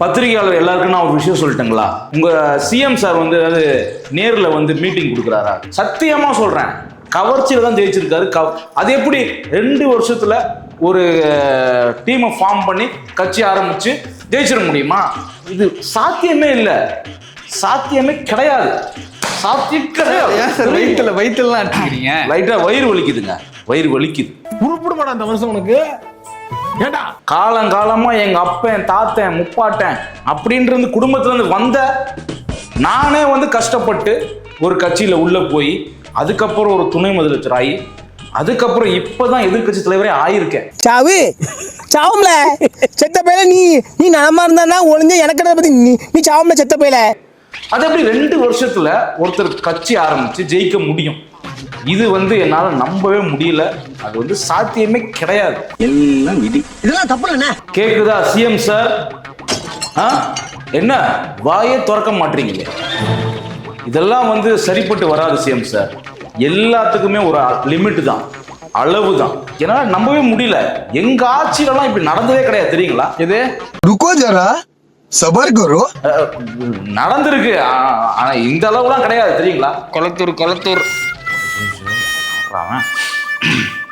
பத்திரிகையாளர் எல்லாருக்கும் நான் ஒரு விஷயம் சொல்லட்டுங்களா? உங்க சிஎம் சார் வந்து அதாவது நேர்ல வந்து மீட்டிங் கொடுக்குறாரா? சத்தியமா சொல்றேன், கவர்ச்சியில தான் ஜெயிச்சிருக்காரு. அது எப்படி 2 வருஷத்துல ஒரு டீமை ஃபார்ம் பண்ணி கட்சி ஆரம்பிச்சு ஜெயிச்சிட முடியுமா? இது சாத்தியமே இல்லை, சாத்தியமே கிடையாது, சாத்தியம் கிடையாது. வயிற்றுலாம் அடிக்கிறீங்க, லைட்டா வயிறு வலிக்குதுங்க, வயிறு வலிக்குது. உருப்பிடுமாடா அந்த மனுஷன் உனக்கு? ஏண்டா காலங்காலமா எங்க அப்பன் தாத்தன் முப்பாட்டன் அப்படின்றது குடும்பத்துல இருந்து வந்த நானே வந்து கஷ்டப்பட்டு ஒரு கட்சியில உள்ள போய் அதுக்கப்புறம் ஒரு துணை முதலமைச்சர் ஆகி அதுக்கப்புறம் இப்பதான் எதிர்கட்சி தலைவரே ஆயிருக்கேன். சாவும்ல செத்த பையில நீ நலமா இருந்தா ஒளிஞ்ச எனக்கு பத்தி நீ சாவும்ல செத்த பையில. அது எப்படி 2 வருஷத்துல ஒருத்தர் கட்சி ஆரம்பிச்சு ஜெயிக்க முடியும்? இது வந்து என்னால நம்பவே முடியல. அது வந்து சாத்தியமே கிடையாது. எல்லாம் விதி. இதெல்லாம் தப்பு என்ன? கேக்குதா சிஎம் சார்? என்ன வாயே திறக்க மாட்டீங்களே? இதெல்லாம் வந்து சரிப்பட்டு வராது சிஎம் சார். எல்லாத்துக்குமே ஒரு லிமிட் தான், அளவு தான். என்னால நம்பவே முடியல. எங்க ஆட்சியிலலாம் இப்படி நடந்ததே கிடையாது, தெரியுங்களா? இது ருக்கோ ஜரா சபர் கரோ. நடந்திருக்கு, ஆனா இந்த அளவுலாம் கிடையாது, தெரியுங்களா? கொளத்தூர்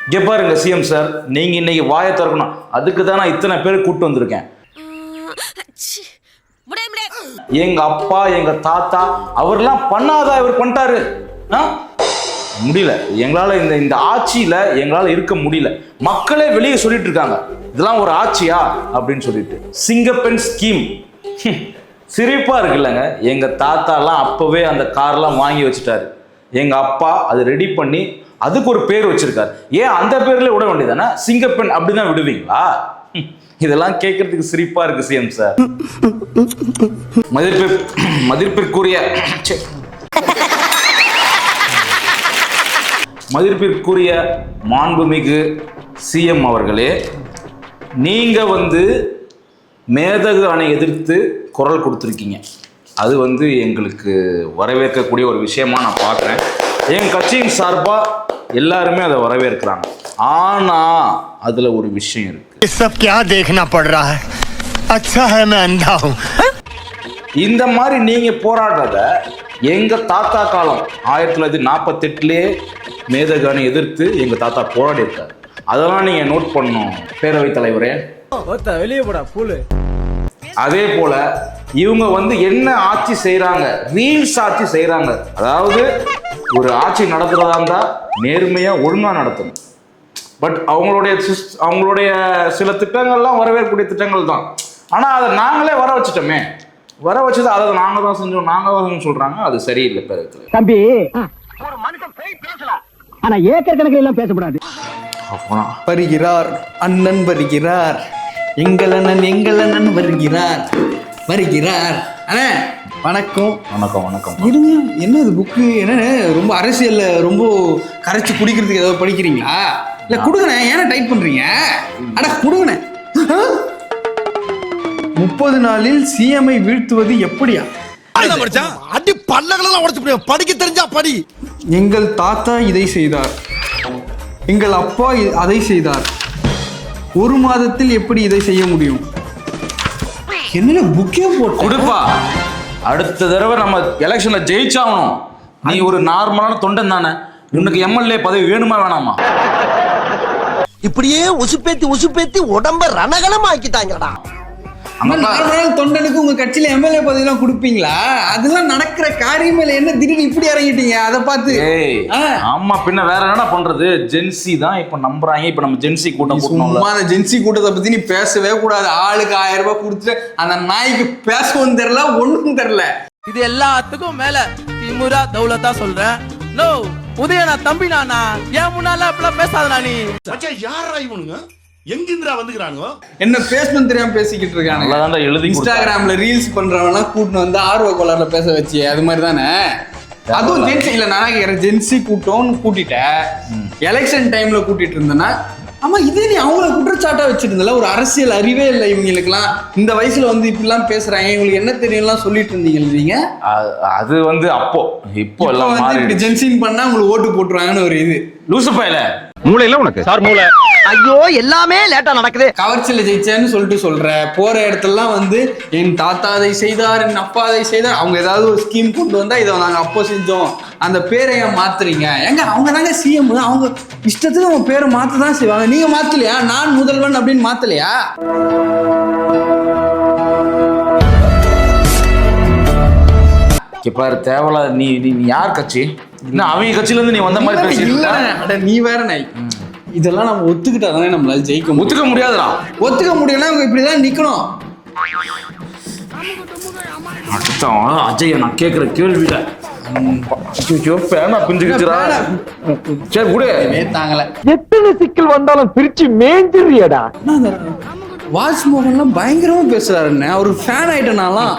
இங்க பாருங்க சிஎம் சார், நீங்க இன்னைக்கு வாயை திறக்கணும். அதுக்கு தான் நான் இத்தனை பேர் கூட்டு வந்திருக்கேன். எங்க அப்பா எங்க தாத்தா அவர்லாம் பண்ணாதா இவர் பண்ணிட்டாரு. முடியல எங்களால, இந்த ஆட்சியில எங்களால இருக்க முடியல. மக்களே வெளியே சொல்லிட்டு இருக்காங்க, இதெல்லாம் ஒரு ஆட்சியா அப்படின்னு சொல்லிட்டு. சிங்கப்பெண் ஸ்கீம் சிரிப்பா இருக்குல்லங்க. எங்க தாத்தாலாம் அப்பவே அந்த கார்லாம் வாங்கி வச்சுட்டாரு. எங்க அப்பா அது ரெடி பண்ணி அதுக்கு ஒரு பேர் வச்சிருக்காரு. ஏன் அந்த பேர்ல விட வேண்டியதானே? சிங்கப்பெண் அப்படிதான் விடுவீங்களா? இதெல்லாம் கேட்கறதுக்கு சிரிப்பா இருக்கு சிஎம் சார். மதிப்பிற்குரிய மாண்புமிகு சிஎம் அவர்களே, நீங்க வந்து மேதகு அணை எதிர்த்து குரல் கொடுத்துருக்கீங்க. அது வந்து எங்களுக்கு வரவேற்கக்கூடிய ஒரு விஷயமா நான் பார்க்குறேன். என் கட்சியின் சார்பா எல்லாருமே அதை வரவேற்கிறாங்க. ஆனா அதுல ஒரு விஷயம் இருக்கு. இந்த மாதிரி நீங்க போராடுறத எங்க தாத்தா காலம் 1948லயே மேதகு அணை எதிர்த்து எங்க தாத்தா போராடி இருக்காரு. அதெல்லாம் நீங்க நோட் பண்ணணும் பேரவைத் தலைவரே. வெளியே போடா பூலு. அதே போல இவங்க வந்து என்ன ஆட்சி செய்யறாங்க, ரீல்ஸ் ஆட்சி செய்யறாங்க. அதாவது ஒரு ஆட்சி நடத்துறதா இருந்தா நேர்மையா ஒழுங்கா நடத்தணும். பட் அவங்களுடைய சில திட்டங்கள்லாம் வரவேற்கக்கூடிய திட்டங்கள் தான். ஆனா அதை நாங்களே வர வச்சுட்டோமே, வர வச்சது அதை நாங்க தான் செஞ்சோம் சொல்றாங்க. அது சரியில்லை பேரவைத். தம்பி, ஒரு மனுஷன் பேசலாம், ஆனா ஏக்கர் கணக்கில் எல்லாம் பேசக்கூடாது. வருகிறார் அண்ணன், வருகிறார் எங்கள் அண்ணன் வருகிறார். அண்ணே வணக்கம். வணக்கம். இருங்க, என்ன இது புக்கு என்ன ரொம்ப அரசியல்ல ரொம்ப கரைச்சி குடிக்கிறதுக்கு ஏதாவது படிக்கிறீங்களா? இல்ல கொடுங்கண்ணே, ஏன்னா டைப் பண்றீங்க? அட கொடுங்கண்ணே. 30 நாளில் சிஎம்ஐ வீழ்த்துவது எப்படியா? அடி பல்லகளெல்லாம் உடைச்சு படிக்க தெரிஞ்சா படி. எங்கள் தாத்தா இதை செய்தார், எங்கள் அப்பா அதை செய்தார், 1 மாதத்தில் எப்படி இதை செய்ய முடியும்? என்ன புக்கே போட்டு கொடுப்பா. அடுத்த தடவை நம்ம எலெக்ஷன்ல ஜெயிச்சாகணும். நீ ஒரு நார்மலான தொண்டன் தானே, உனக்கு எம்எல்ஏ பதவி வேணுமா வேணாமா? இப்படியே உசுப்பேத்தி உடம்ப ரணகலம் ஆக்கிட்டாங்கடா. தொண்டனுக்கு உங்க கட்சியில எம்எல்ஏ பதவி எல்லாம் கொடுப்பீங்களா? அதெல்லாம் நடக்கிற காரியம் இல்ல. என்ன திடீர்னு இப்படி இறங்கிட்டீங்க? அதை பார்த்து ஆமா, பின்ன வேற என்ன பண்றது? ஜென்சி தான் இப்ப நம்புறாங்க. இப்ப நம்ம ஜென்சி கூட்டம் சும்மா அந்த ஜென்சி கூட்டத்தை பத்தி நீ பேசவே கூடாது. ஆளுக்கு 1000 ரூபாய் கொடுத்துட்டு அந்த நாய்க்கு பேசவும் தெரியல, ஒண்ணும் தெரியல. இது எல்லாத்துக்கும் மேல திமுரா தௌலத்தா சொல்றேன். நோ உதயனா தம்பி, நானா ஏன் முன்னால அப்பெல்லாம் பேசாதடா நீ. யாரா இவனுங்க? எங்கிந்திரா வந்துக்கிறாங்க? என்ன பேசணும் தெரியாம பேசிக்கிட்டு இருக்காங்க. இன்ஸ்டாகிராம்ல ரீல்ஸ் பண்றவனா கூட்டின்னு வந்து ஆர்வ கோளாறுல பேச வச்சு, அது மாதிரி தானே. அதுவும் ஜென்சி இல்ல, நான் ஜென்சி கூட்டம்னு கூட்டிட்டேன். எலெக்ஷன் டைம்ல கூட்டிட்டு இருந்தேன்னா, ஆமா இதே நீ அவங்கள குற்றச்சாட்டா வச்சுட்டு இருந்தல. ஒரு அரசியல் அறிவே இல்லை இவங்களுக்குலாம். இந்த வயசுல வந்து இப்படிலாம் பேசுறாங்க, இவங்களுக்கு என்ன தெரியும்லாம் சொல்லிட்டு இருந்தீங்க நீங்க. அது வந்து அப்போ இப்போ எல்லாம் ஜென்சின் பண்ணா உங்களுக்கு ஓட்டு போட்டுருவாங்கன்னு ஒரு இது. லூசு பையல மூளையில உனக்கு சார் மூளை. ஐயோ எல்லாமே லேட்டா நடக்குது. கவர்ச்சியில ஜெயிச்சேன்னு சொல்லிட்டு சொல்ற, போற இடத்துலலாம் வந்து என் தாத்தா அதை செய்தார், என் அப்பா அதை செய்தார், அவங்க ஏதாவது ஒரு ஸ்கீம் கொண்டு வந்தா இதை நாங்க அப்போ செஞ்சோம், அந்த பேரை ஏன் மாத்துறீங்க? எங்க அவங்க தாங்க சிஎம், அவங்க இஷ்டத்துக்கு அவங்க பேரை மாத்த தான் செய்வாங்க. நீங்க மாத்தலையா? நான் முதல்வன் அப்படின்னு மாத்தலையா? பாரு தேவையில்ல. நீ நீ நீ யார் கட்சி? என்ன அவங்க கட்சியில இருந்து நீ வந்த மாதிரி பேசிட்டு இல்ல, இருக்க? அட நீ வேற நாய். இதெல்லாம் நம்ம ஒத்துக்கிட்டா தானே நம்மளால ஜெயிக்க முடியும். ஒத்துக்க முடியாதுடா. ஒத்துக்க முடியலன்னா அவங்க இப்படிதான் நிக்கணும். அடுத்தவன் அஜய் நான் கேட்குற கேள்வியில பேனா பிஞ்சுக்கிச்சுரா. சரி விடு. தாங்கல எத்தனை சிக்கல் வந்தாலும் பிரிச்சு மேஞ்சிரியடா. வாட்ச் மோகன்லாம் பயங்கரமா பேசுறாருன்னு ஒரு ஃபேன் ஆயிட்டனாலாம்.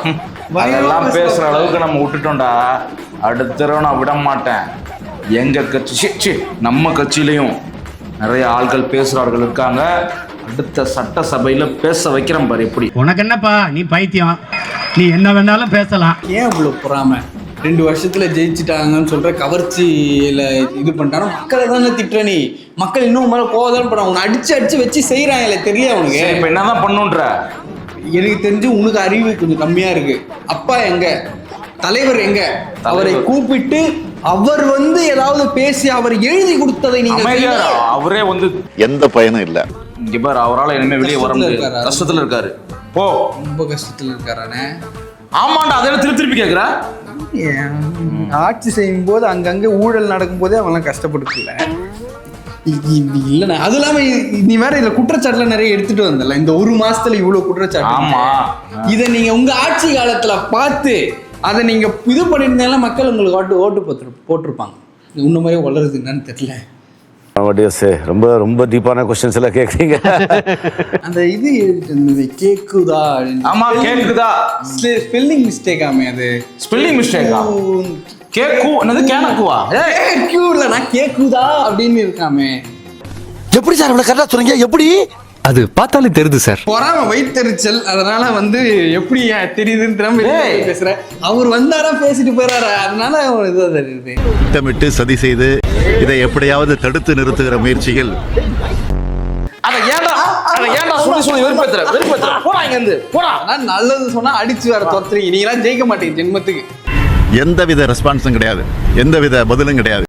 அதெல்லாம் பேசுற அளவுக்கு நம்ம விட்டுட்டோம்டா. அடுத்த தடவை நான் விட மாட்டேன். எங்க கட்சி நம்ம கட்சியிலையும் நிறைய ஆள்கள் பேசுறார்கள் இருக்காங்க. அடுத்த சட்டசபையில பேச வைக்கிறேன் பாரு எப்படி. உனக்கு என்னப்பா, நீ பைத்தியம், நீ என்ன வேணாலும் பேசலாம். ஏன் இவ்வளவு பொறாம? 2 வருஷத்துல ஜெயிச்சுட்டாங்கன்னு சொல்ற, கவர்ச்சியில இது பண்ணிட்டாலும் மக்களை தானே திட்டுற நீ. மக்கள் இன்னும் மேல கோவம் பண்றாங்க. உன்னை அடிச்சு வச்சு செய்யறாங்கல்ல, தெரியல அவனுக்கு. இப்ப என்னதான் பண்ணுன்ற? எனக்கு தெரிஞ்சு உனக்கு அறிவு கொஞ்சம் கம்மியா இருக்கு. அப்பா எங்க, தலைவர் எங்க, அவரை கூப்பிட்டு அவர் வந்து ஏதாவது பேசி அவர் எழுதி கொடுத்ததை நீங்க அவரே வந்து எந்த பயனும் இல்ல. இங்க பாரு, அவரால் இனிமே வெளியே வர முடியாது. கஷ்டத்துல இருக்காரு. போ. ரொம்ப கஷ்டத்துல இருக்காரானே. ஆமாண்டா, அதெல்லாம் திருப்பி கேக்குற. ஆட்சி செய்யும் போது அங்கங்க ஊழல் நடக்கும் போதே அவங்களாம் கஷ்டப்பட்டுல இல்லண்ணா. அது இல்லாம நீ வேற இதுல குற்றச்சாட்டுல நிறைய எடுத்துட்டு வந்தல. இந்த 1 மாசத்துல இவ்வளவு குற்றச்சாட்டு. ஆமா, இதை நீங்க உங்க ஆட்சி காலத்துல பார்த்து அதை நீங்க இது பண்ணிருந்தீங்கன்னா மக்கள் உங்களுக்கு ஓட்டு போட்டிருப்பாங்க. உன்ன மாதிரி வளருது என்னன்னு தெரியல. ரொம்ப ரொம்ப டீப்பான கொஸ்டின்ஸ் எல்லாம் கேக்குறீங்க. அந்த இது எழுதிட்டு கேக்குதா? ஆமா கேக்குதா. ஸ்பெல்லிங் மிஸ்டேக் ஆமே. அது ஸ்பெல்லிங் மிஸ்டேக்கா? கேக்கு என்னது கேனக்குவா? கேக்கு இல்ல, நான் கேக்குதா அப்படின்னு இருக்காமே. எப்படி சார் இவ்வளவு கரெக்டா சொல்றீங்க? எப்படி? அது பார்த்தாலே தெரியுது சார். பொறாம வைத்தறிச்சல். அதனால வந்து எப்படி தெரியுதுன்னு பேசுற. அவர் வந்தாரா பேசிட்டு போறாரா, அதனால இதுதான் தெரியுது. திட்டமிட்டு சதி செய்து இதை எப்படியாவது தடுத்து நிறுத்துகிற முயற்சிகள். அத ஏன்டா சொல்லி வெறுப்பேத்துற. போடா இங்க இருந்து போடா. நான் நல்லது சொன்னா அடிச்சு வேற தொத்துறீங்க. நீங்க எல்லாம் ஜெயிக்க மாட்டீங்க ஜென்மத்துக்கு. எந்தவித ரெஸ்பான்ஸும் கிடையாது, எந்தவித பதிலும் கிடையாது.